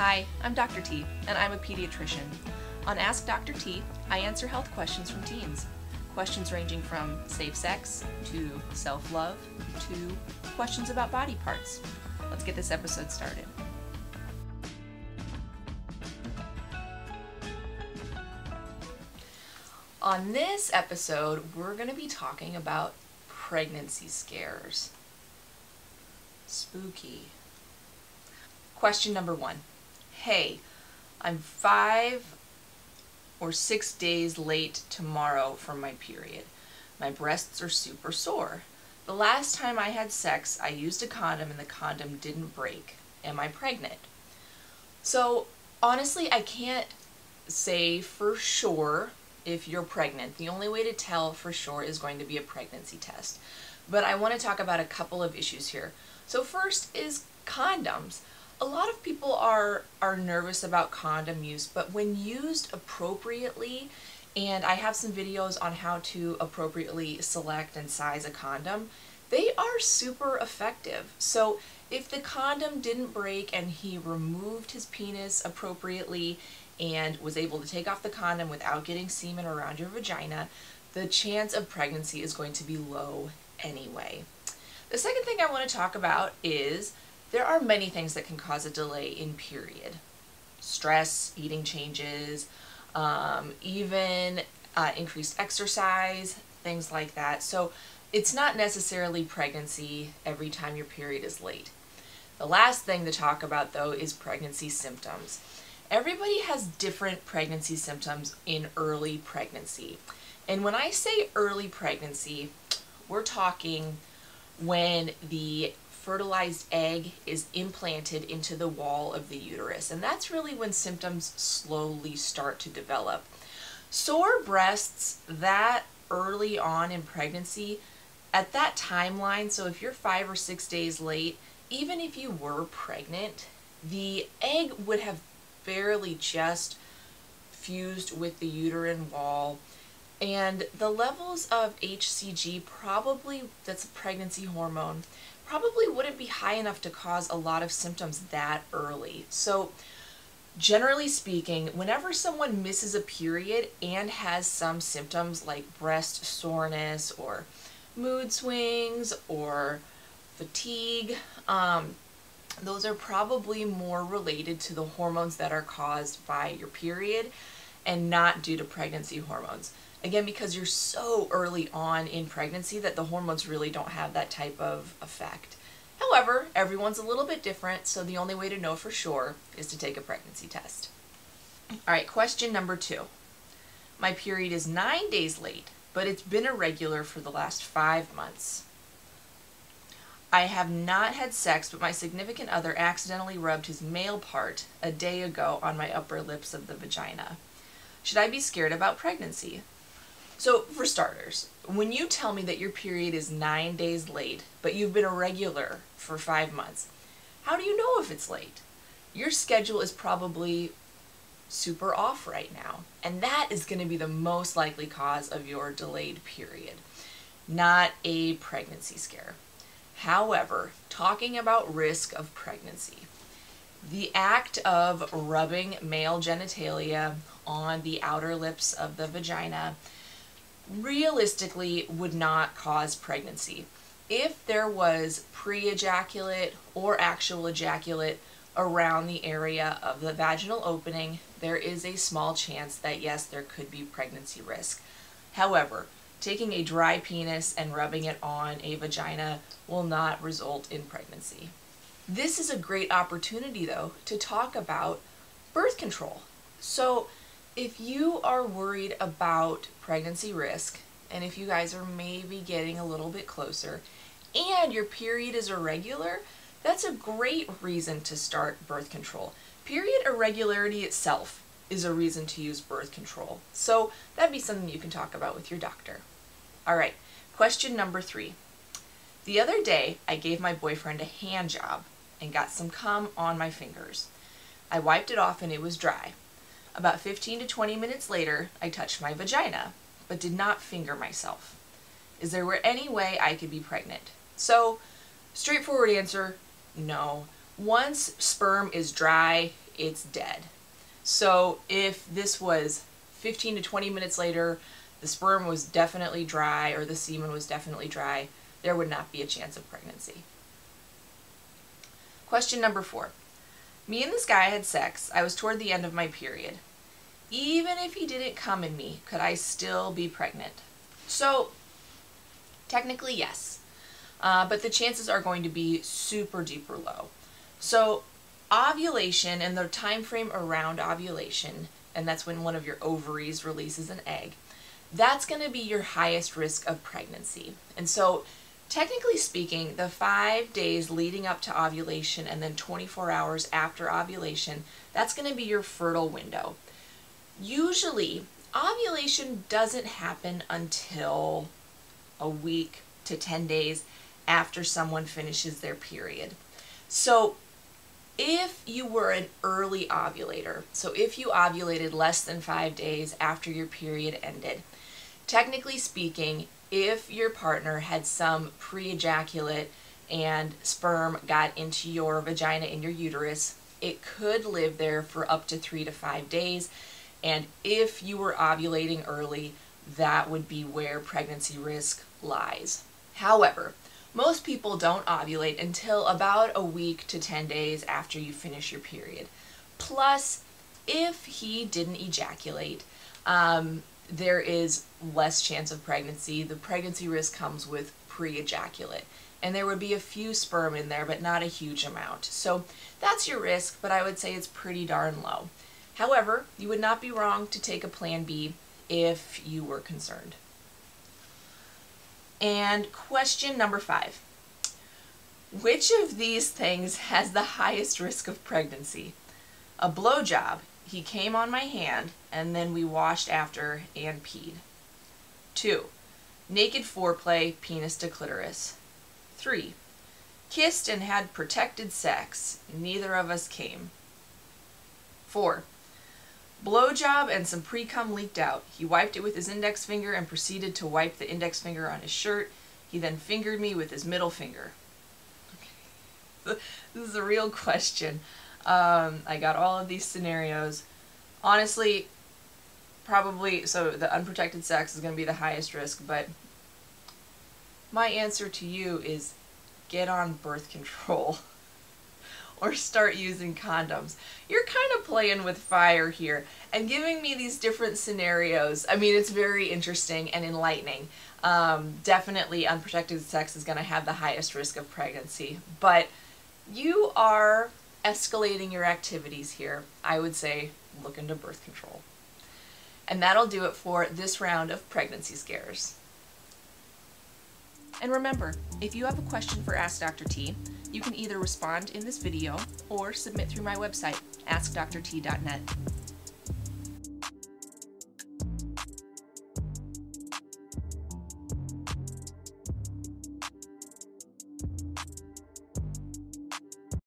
Hi, I'm Dr. T, and I'm a pediatrician. On Ask Dr. T, I answer health questions from teens. Questions ranging from safe sex, to self-love, to questions about body parts. Let's get this episode started. On this episode, we're going to be talking about pregnancy scares. Spooky. Question number 1. Hey, I'm 5 or 6 days late tomorrow from my period. My breasts are super sore. The last time I had sex, I used a condom and the condom didn't break. Am I pregnant? So, honestly, I can't say for sure if you're pregnant. The only way to tell for sure is going to be a pregnancy test. But I want to talk about a couple of issues here. So first is condoms. A lot of people are nervous about condom use, but when used appropriately, and I have some videos on how to appropriately select and size a condom, they are super effective. So if the condom didn't break and he removed his penis appropriately and was able to take off the condom without getting semen around your vagina, the chance of pregnancy is going to be low anyway. The second thing I want to talk about is there are many things that can cause a delay in period. Stress, eating changes, even increased exercise, things like that. So it's not necessarily pregnancy every time your period is late. The last thing to talk about though is pregnancy symptoms. Everybody has different pregnancy symptoms in early pregnancy. And when I say early pregnancy, we're talking when the fertilized egg is implanted into the wall of the uterus. And that's really when symptoms slowly start to develop. Sore breasts that early on in pregnancy, at that timeline, so if you're 5 or 6 days late, even if you were pregnant, the egg would have barely just fused with the uterine wall. And the levels of HCG probably, that's a pregnancy hormone, probably wouldn't be high enough to cause a lot of symptoms that early. So generally speaking, whenever someone misses a period and has some symptoms like breast soreness or mood swings or fatigue, those are probably more related to the hormones that are caused by your period and not due to pregnancy hormones. Again, because you're so early on in pregnancy that the hormones really don't have that type of effect. However, everyone's a little bit different, so the only way to know for sure is to take a pregnancy test. Alright, question number 2. My period is 9 days late, but it's been irregular for the last 5 months. I have not had sex, but my significant other accidentally rubbed his male part a day ago on my upper lips of the vagina. Should I be scared about pregnancy? So, for starters, when you tell me that your period is 9 days late, but you've been irregular for 5 months, how do you know if it's late? Your schedule is probably super off right now, and that is going to be the most likely cause of your delayed period, not a pregnancy scare. However, talking about risk of pregnancy, the act of rubbing male genitalia on the outer lips of the vagina realistically would not cause pregnancy. If there was pre-ejaculate or actual ejaculate around the area of the vaginal opening, there is a small chance that yes, there could be pregnancy risk. However, taking a dry penis and rubbing it on a vagina will not result in pregnancy. This is a great opportunity though to talk about birth control. So if you are worried about pregnancy risk, and if you guys are maybe getting a little bit closer, and your period is irregular, that's a great reason to start birth control. Period irregularity itself is a reason to use birth control. So that'd be something you can talk about with your doctor. Alright, question number 3. The other day, I gave my boyfriend a hand job and got some cum on my fingers. I wiped it off and it was dry. About 15 to 20 minutes later, I touched my vagina, but did not finger myself. Is there any way I could be pregnant? So, straightforward answer, no. Once sperm is dry, it's dead. So if this was 15 to 20 minutes later, the sperm was definitely dry or the semen was definitely dry, there would not be a chance of pregnancy. Question number 4. Me and this guy had sex. I was toward the end of my period. Even if he didn't come in me, could I still be pregnant? So, technically yes, but the chances are going to be super duper low. So, ovulation and the time frame around ovulation, and that's when one of your ovaries releases an egg, that's going to be your highest risk of pregnancy. And so, technically speaking, the 5 days leading up to ovulation and then 24 hours after ovulation, that's going to be your fertile window. Usually, ovulation doesn't happen until a week to 10 days after someone finishes their period. So, if you were an early ovulator, so if you ovulated less than 5 days after your period ended, technically speaking, if your partner had some pre-ejaculate and sperm got into your vagina in your uterus, it could live there for up to 3 to 5 days. And if you were ovulating early, that would be where pregnancy risk lies. However, most people don't ovulate until about a week to 10 days after you finish your period. Plus, if he didn't ejaculate, there is less chance of pregnancy. The pregnancy risk comes with pre-ejaculate. And there would be a few sperm in there, but not a huge amount. So that's your risk, but I would say it's pretty darn low. However, you would not be wrong to take a plan B if you were concerned. And question number 5. Which of these things has the highest risk of pregnancy? A blowjob. He came on my hand, and then we washed after and peed. 2. Naked foreplay, penis to clitoris. 3. Kissed and had protected sex. Neither of us came. 4. Blowjob and some precum leaked out. He wiped it with his index finger and proceeded to wipe the index finger on his shirt. He then fingered me with his middle finger. Okay. This is a real question. I got all of these scenarios. Honestly, probably, so the unprotected sex is going to be the highest risk, but my answer to you is get on birth control. Or start using condoms. You're kind of playing with fire here and giving me these different scenarios. I mean, it's very interesting and enlightening. Definitely unprotected sex is going to have the highest risk of pregnancy, but you are escalating your activities here. I would say look into birth control. And that'll do it for this round of pregnancy scares. And remember, if you have a question for Ask Dr. T, you can either respond in this video or submit through my website, askdrt.net.